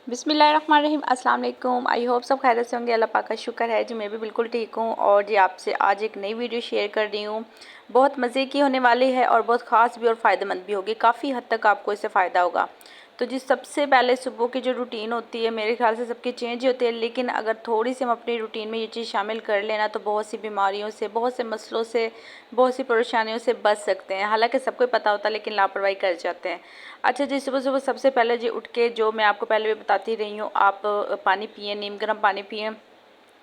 बिस्मिल्लाहिर्रहमानिर्रहीम। अस्सलाम वालेकुम। आई होप सब खैरियत से होंगे। अल्लाह पाक का शुक्र है जी, मैं भी बिल्कुल ठीक हूँ। और जी आपसे आज एक नई वीडियो शेयर कर रही हूँ। बहुत मज़े की होने वाली है और बहुत ख़ास भी और फ़ायदेमंद भी होगी। काफ़ी हद तक आपको इससे फ़ायदा होगा। तो जी सबसे पहले सुबह की जो रूटीन होती है मेरे ख्याल से सबकी चेंज होती है, लेकिन अगर थोड़ी सी हम अपनी रूटीन में ये चीज़ शामिल कर लेना तो बहुत सी बीमारियों से, बहुत से मसलों से, बहुत सी परेशानियों से बच सकते हैं। हालांकि सबको पता होता है लेकिन लापरवाही कर जाते हैं। अच्छा जी, सुबह सुबह सबसे पहले जी उठ के जो मैं आपको पहले भी बताती रही हूँ, आप पानी पिए, नीम गर्म पानी पिए।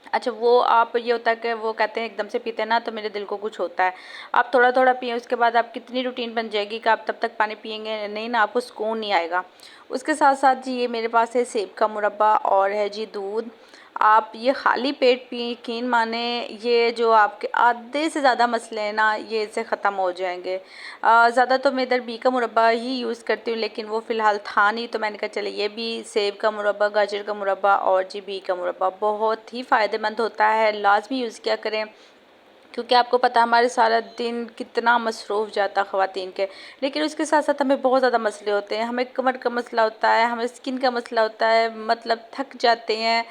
अच्छा, वो आप ये होता है कि वो कहते हैं एकदम से पीते हैं ना तो मेरे दिल को कुछ होता है। आप थोड़ा थोड़ा पिए, उसके बाद आप कितनी रूटीन बन जाएगी कि आप तब तक पानी पिएंगे नहीं ना, आपको सुकून नहीं आएगा। उसके साथ साथ जी ये मेरे पास है सेब का मुरब्बा और है जी दूध। आप ये खाली पेट पिए, यकीन माने ये जो आपके आधे से ज़्यादा मसले हैं ना ये इससे ख़त्म हो जाएंगे। ज़्यादा तो मैं इधर बी का मुरब्बा ही यूज़ करती हूँ, लेकिन वो फ़िलहाल था नहीं तो मैंने कहा चले ये भी सेब का मुरब्बा, गाजर का मुरब्बा और जी बी का मुरब्बा बहुत ही फ़ायदेमंद होता है। लाजमी यूज़ किया करें, क्योंकि आपको पता है हमारे सारा दिन कितना मसरूफ़ जाता है ख़वातीन के। लेकिन उसके साथ साथ हमें बहुत ज़्यादा मसले होते हैं। हमें कमर का मसला होता है, हमें स्किन का मसला होता है, मतलब थक जाते हैं,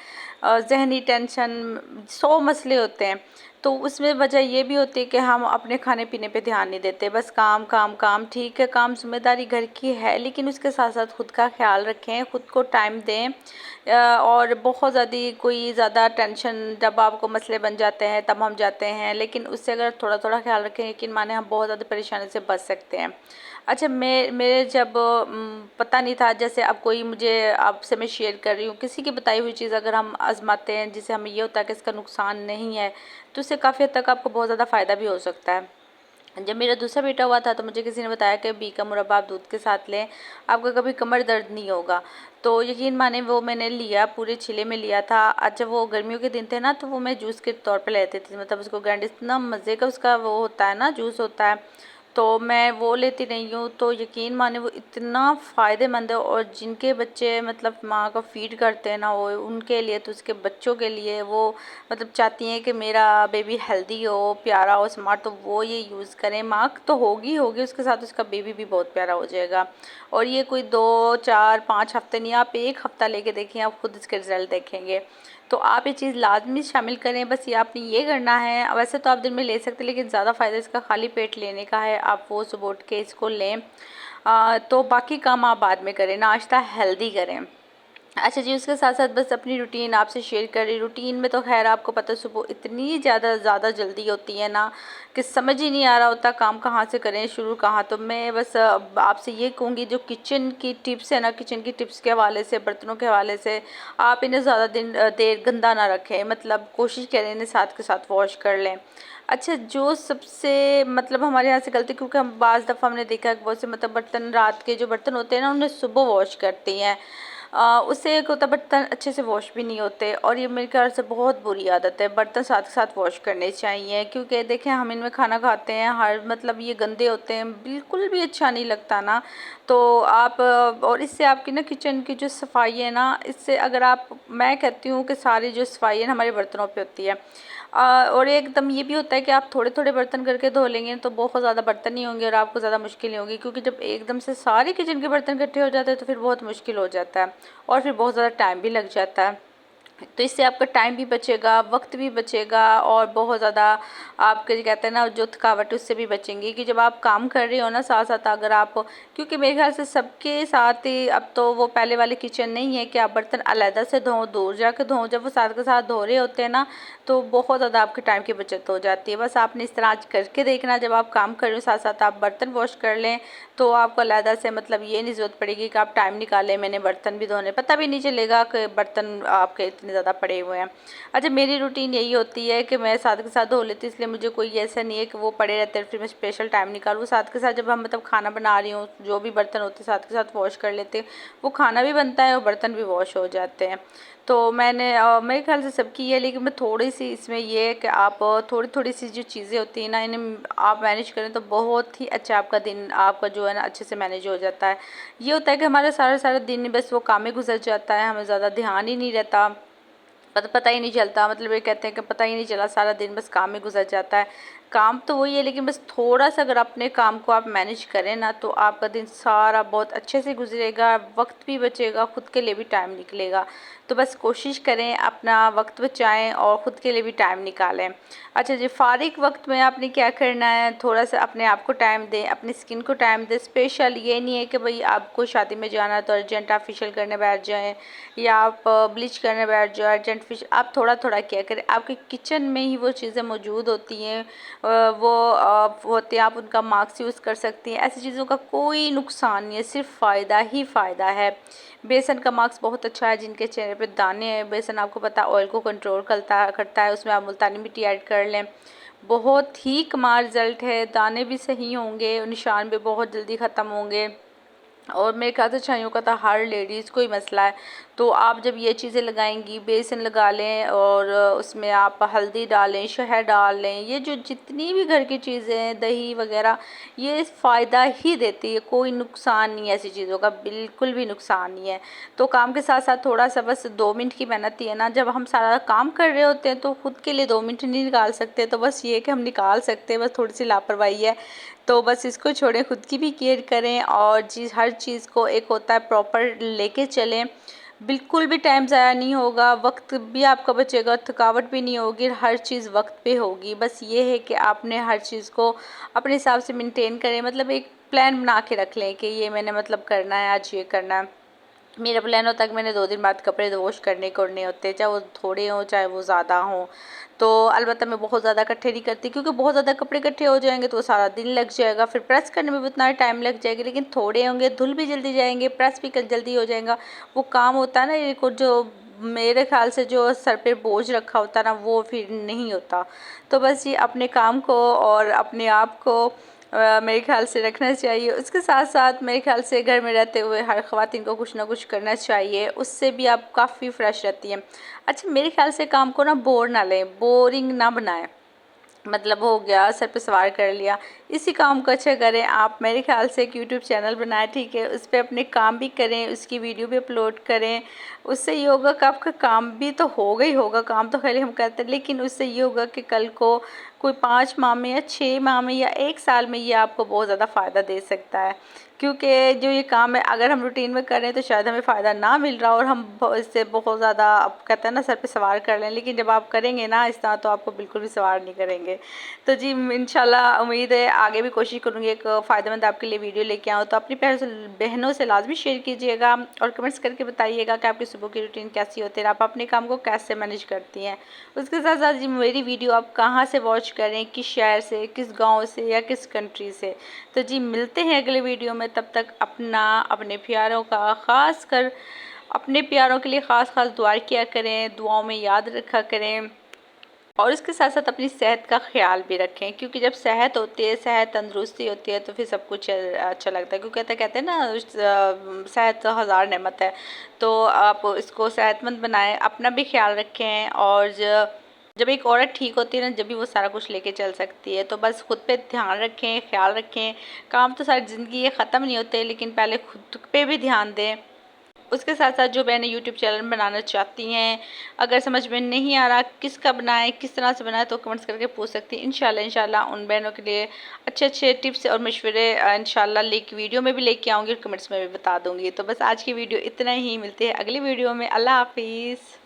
ज़हनी टेंशन, 100 मसले होते हैं। तो उसमें वजह ये भी होती है कि हम अपने खाने पीने पे ध्यान नहीं देते, बस काम काम काम। ठीक है, काम जिम्मेदारी घर की है, लेकिन उसके साथ साथ खुद का ख्याल रखें, खुद को टाइम दें। और बहुत ज़्यादा कोई ज़्यादा टेंशन जब आपको मसले बन जाते हैं तब हम जाते हैं, लेकिन उससे अगर थोड़ा थोड़ा ख्याल रखें यकीन माने हम बहुत ज़्यादा परेशानी से बच सकते हैं। अच्छा, मेरे जब पता नहीं था, जैसे अब कोई मुझे आपसे मैं शेयर कर रही हूँ किसी की बताई हुई चीज़ अगर हम आजमाते हैं जिससे हमें ये होता है कि इसका नुकसान नहीं है, तो उससे काफ़ी हद तक आपको बहुत ज़्यादा फ़ायदा भी हो सकता है। जब मेरा दूसरा बेटा हुआ था तो मुझे किसी ने बताया कि बी का मुरब्बा आप दूध के साथ लें, आपका कभी कमर दर्द नहीं होगा। तो यकीन माने वो मैंने लिया, पूरे छिले में लिया था। अच्छा, वो गर्मियों के दिन थे ना तो वो मैं जूस के तौर पे लेती थी, मतलब उसको ग्राइंड, इतना मज़े का उसका वो होता है ना, जूस होता है। तो मैं वो लेती रही हूँ, तो यकीन माने वो इतना फ़ायदेमंद है। और जिनके बच्चे मतलब माँ का फीड करते हैं ना वो उनके लिए, तो उसके बच्चों के लिए वो मतलब चाहती हैं कि मेरा बेबी हेल्दी हो, प्यारा हो, स्मार्ट, तो वो ये यूज़ करें। माँ तो होगी होगी, उसके साथ उसका बेबी भी बहुत प्यारा हो जाएगा। और ये कोई 2 4 5 हफ्ते नहीं, आप 1 हफ्ता लेके देखिए, आप खुद इसके रिज़ल्ट देखेंगे। तो आप ये चीज़ लाजमी शामिल करें। बस ये आपने ये करना है, वैसे तो आप दिन में ले सकते हैं लेकिन ज़्यादा फ़ायदा इसका खाली पेट लेने का है। आप वो सुबह उठ के इसको लें। तो बाकी काम आप बाद में करें, नाश्ता हेल्दी करें। अच्छा जी, उसके साथ साथ बस अपनी रूटीन आपसे शेयर कर रही। रूटीन में तो खैर आपको पता है सुबह इतनी ज़्यादा जल्दी होती है ना कि समझ ही नहीं आ रहा होता काम कहाँ से करें, शुरू कहाँ। तो मैं बस आपसे ये कहूँगी जो किचन की टिप्स है ना, किचन की टिप्स के हवाले से, बर्तनों के हवाले से, आप इन्हें ज़्यादा देर गंदा ना रखें, मतलब कोशिश करें इन्हें साथ के साथ वॉश कर लें। अच्छा, जो सबसे मतलब हमारे यहाँ से गलती, क्योंकि हम बाज़ दफ़ा हमने देखा है बहुत से मतलब बर्तन, रात के जो बर्तन होते हैं ना उन्हें सुबह वॉश करती हैं। उससे एक होता है बर्तन अच्छे से वॉश भी नहीं होते, और ये मेरे ख्याल से बहुत बुरी आदत है। बर्तन साथ के साथ वॉश करने चाहिए, क्योंकि देखें हम इनमें खाना खाते हैं, हर मतलब ये गंदे होते हैं, बिल्कुल भी अच्छा नहीं लगता ना। तो आप और इससे आपकी ना किचन की जो सफाई है ना, इससे अगर आप, मैं कहती हूँ कि सारी जो सफाई है ना हमारे बर्तनों पे होती है। और एकदम ये भी होता है कि आप थोड़े थोड़े बर्तन करके धो लेंगे तो बहुत ज़्यादा बर्तन नहीं होंगे और आपको ज़्यादा मुश्किल नहीं होगी, क्योंकि जब एकदम से सारे किचन के बर्तन इकट्ठे हो जाते हैं तो फिर बहुत मुश्किल हो जाता है और फिर बहुत ज़्यादा टाइम भी लग जाता है। तो इससे आपका टाइम भी बचेगा, वक्त भी बचेगा, और बहुत ज़्यादा आपके जो कहते हैं ना जो थकावट है उससे भी बचेंगी। कि जब आप काम कर रहे हो ना साथ साथ अगर आप, क्योंकि मेरे ख्याल से सबके साथ ही अब तो वो पहले वाले किचन नहीं है कि आप बर्तन अलहदा से धों, दूर जाके धों। जब वो साथ के साथ धो रहे होते हैं ना तो बहुत ज़्यादा आपके टाइम की बचत हो जाती है। बस आपने इस तरह आज करके देखना, जब आप काम कर रहे हो साथ साथ आप बर्तन वॉश कर लें तो आपको अलहदा से मतलब ये नहीं ज़रूरत पड़ेगी कि आप टाइम निकालें मैंने बर्तन भी धोने, पता भी नहीं चलेगा कि बर्तन आपके इतने ज़्यादा पड़े हुए हैं। अच्छा, मेरी रूटीन यही होती है कि मैं साथ के साथ धो लेती हूँ, इसलिए मुझे कोई ऐसा नहीं है कि वो पड़े रहते हैं फिर मैं स्पेशल टाइम निकालूँ। साथ के साथ जब हम मतलब खाना बना रही हूँ जो भी बर्तन होते हैं साथ के साथ वॉश कर लेते हैं, वो खाना भी बनता है और बर्तन भी वॉश हो जाते हैं। तो मैंने मेरे ख्याल से सबकी है, लेकिन मैं थोड़ी सी इसमें ये है कि आप थोड़ी थोड़ी सी जो चीज़ें होती हैं ना इन्हें आप मैनेज करें तो बहुत ही अच्छा आपका दिन आपका जो है ना अच्छे से मैनेज हो जाता है। ये होता है कि हमारा सारा सारा दिन बस वो काम में गुजर जाता है, हमें ज़्यादा ध्यान ही नहीं रहता, पता ही नहीं चलता। मतलब ये कहते हैं कि पता ही नहीं चला, सारा दिन बस काम में गुजर जाता है। काम तो वही है, लेकिन बस थोड़ा सा अगर अपने काम को आप मैनेज करें ना तो आपका दिन सारा बहुत अच्छे से गुजरेगा, वक्त भी बचेगा, खुद के लिए भी टाइम निकलेगा। तो बस कोशिश करें अपना वक्त बचाएं और ख़ुद के लिए भी टाइम निकालें। अच्छा जी, फ़ारिग वक्त में आपने क्या करना है, थोड़ा सा अपने आप को टाइम दें, अपनी स्किन को टाइम दें। स्पेशल ये नहीं है कि भाई आपको शादी में जाना है तो अर्जेंट आप फेशियल करने बैठ जाएं या आप ब्लीच करने बैठ जाओ अर्जेंट फेशियल। आप थोड़ा थोड़ा क्या करें, आपके किचन में ही वो चीज़ें मौजूद होती हैं, वो होते हैं, आप उनका मास्क यूज़ कर सकती हैं। ऐसी चीज़ों का कोई नुकसान नहीं है, सिर्फ फ़ायदा ही फ़ायदा है। बेसन का मास्क बहुत अच्छा है, जिनके चेहरे पे दाने हैं, बेसन आपको पता ऑयल को कंट्रोल करता है, उसमें आप मुल्तानी मिट्टी ऐड कर लें, बहुत ही कमाल रिज़ल्ट है। दाने भी सही होंगे, निशान भी बहुत जल्दी ख़त्म होंगे। और मेरे ख्याल से छाइयों का तो हर लेडीज़ को ही मसला है। तो आप जब ये चीज़ें लगाएंगी, बेसन लगा लें और उसमें आप हल्दी डालें, शहद डाल लें, ये जो जितनी भी घर की चीज़ें हैं, दही वगैरह, ये फ़ायदा ही देती है, कोई नुकसान नहीं है ऐसी चीज़ों का, बिल्कुल भी नुकसान नहीं है। तो काम के साथ साथ थोड़ा सा बस 2 मिनट की मेहनत ही है ना, जब हम सारा काम कर रहे होते हैं तो ख़ुद के लिए 2 मिनट नहीं निकाल सकते। तो बस ये कि हम निकाल सकते हैं, बस थोड़ी सी लापरवाही है। तो बस इसको छोड़ें, खुद की भी केयर करें और हर चीज़ को एक होता है प्रॉपर लेके चलें। बिल्कुल भी टाइम ज़ाया नहीं होगा, वक्त भी आपका बचेगा, थकावट भी नहीं होगी, हर चीज़ वक्त पे होगी। बस ये है कि आपने हर चीज़ को अपने हिसाब से मेंटेन करें, मतलब एक प्लान बना के रख लें कि ये मैंने मतलब करना है, आज ये करना है। मेरा प्लान होता है कि मैंने 2 दिन बाद कपड़े वॉश करने होते हैं, चाहे वो थोड़े हों चाहे वो ज़्यादा हों। तो अलबत्ता मैं बहुत ज़्यादा इकट्ठे नहीं करती, क्योंकि बहुत ज़्यादा कपड़े इकट्ठे हो जाएंगे तो सारा दिन लग जाएगा, फिर प्रेस करने में भी उतना टाइम लग जाएगा। लेकिन थोड़े होंगे, धुल भी जल्दी जाएंगे, प्रेस भी जल्दी हो जाएगा। वो काम होता है ना, ये को जो मेरे ख्याल से जो सर पे बोझ रखा होता है ना, वो फिर नहीं होता। तो बस ये अपने काम को और अपने आप को मेरे ख़्याल से रखना चाहिए। उसके साथ साथ मेरे ख़्याल से घर में रहते हुए हर ख़वातीन को कुछ ना कुछ करना चाहिए, उससे भी आप काफ़ी फ्रेश रहती हैं। अच्छा, मेरे ख़्याल से काम को ना बोर ना लें, बोरिंग ना बनाएं। मतलब हो गया, सर पे सवार कर लिया, इसी काम को अच्छा करें आप। मेरे ख्याल से एक यूट्यूब चैनल बनाएं, ठीक है, उस पर अपने काम भी करें, उसकी वीडियो भी अपलोड करें। उससे ये होगा कि आपका काम भी तो होगा ही होगा, काम तो खाली हम करते हैं, लेकिन उससे ये होगा कि कल को कोई 5 माह में या 6 माह में या 1 साल में ये आपको बहुत ज़्यादा फ़ायदा दे सकता है। क्योंकि जो ये काम है, अगर हम रूटीन में करें तो शायद हमें फ़ायदा ना मिल रहा और हम इससे बहुत ज़्यादा, आप कहते हैं ना, सर पे सवार कर लें, लेकिन जब आप करेंगे ना इस तरह तो आपको बिल्कुल भी सवार नहीं करेंगे। तो जी इंशाल्लाह उम्मीद है आगे भी कोशिश करूँगी एक फ़ायदेमंद आपके लिए वीडियो लेके आऊँ। तो अपनी बहनों से लाजमी शेयर कीजिएगा और कमेंट्स करके बताइएगा कि आपकी सुबह की रूटीन कैसी होती है, आप अपने काम को कैसे मैनेज करती हैं। उसके साथ साथ जी मेरी वीडियो आप कहाँ से वॉच करें, किस शहर से, किस गाँव से या किस कंट्री से। तो जी मिलते हैं अगले वीडियो में, तब तक अपने प्यारों का ख़ास कर अपने प्यारों के लिए ख़ास दुआ किया करें, दुआओं में याद रखा करें और इसके साथ साथ अपनी सेहत का ख्याल भी रखें। क्योंकि जब सेहत होती है, सेहत तंदुरुस्ती होती है तो फिर सब कुछ अच्छा लगता है। क्योंकि कहते हैं ना, सेहत हज़ार नेमत है। तो आप इसको सेहतमंद बनाएं, अपना भी ख्याल रखें और जब एक औरत ठीक होती है ना, जब भी वो सारा कुछ लेके चल सकती है। तो बस खुद पे ध्यान रखें, ख्याल रखें। काम तो सारी ज़िंदगी ये ख़त्म नहीं होते, लेकिन पहले खुद पे भी ध्यान दें। उसके साथ साथ जो बहनें यूट्यूब चैनल बनाना चाहती हैं, अगर समझ में नहीं आ रहा किसका बनाएं, किस तरह से बनाएं, तो कमेंट्स करके पूछ सकती हैं। इंशाल्लाह उन बहनों के लिए अच्छे अच्छे टिप्स और मशवरे इंशाल्लाह वीडियो में भी लेके आऊँगी और कमेंट्स में भी बता दूँगी। तो बस आज की वीडियो इतना ही, मिलते हैं अगली वीडियो में। अल्लाह हाफिज़।